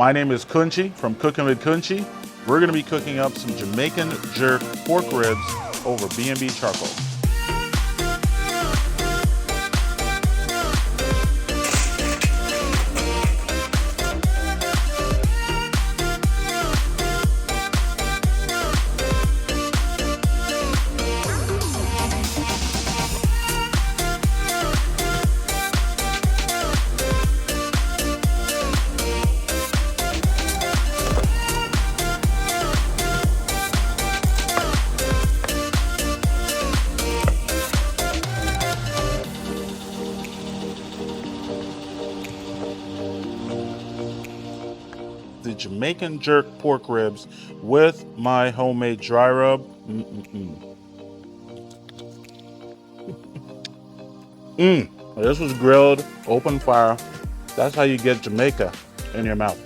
My name is Kunchi from Cooking with Kunchi. We're going to be cooking up some Jamaican Jerk pork ribs over B&B charcoal. The Jamaican Jerk pork ribs with my homemade dry rub. This was grilled, open fire. That's how you get Jamaica in your mouth.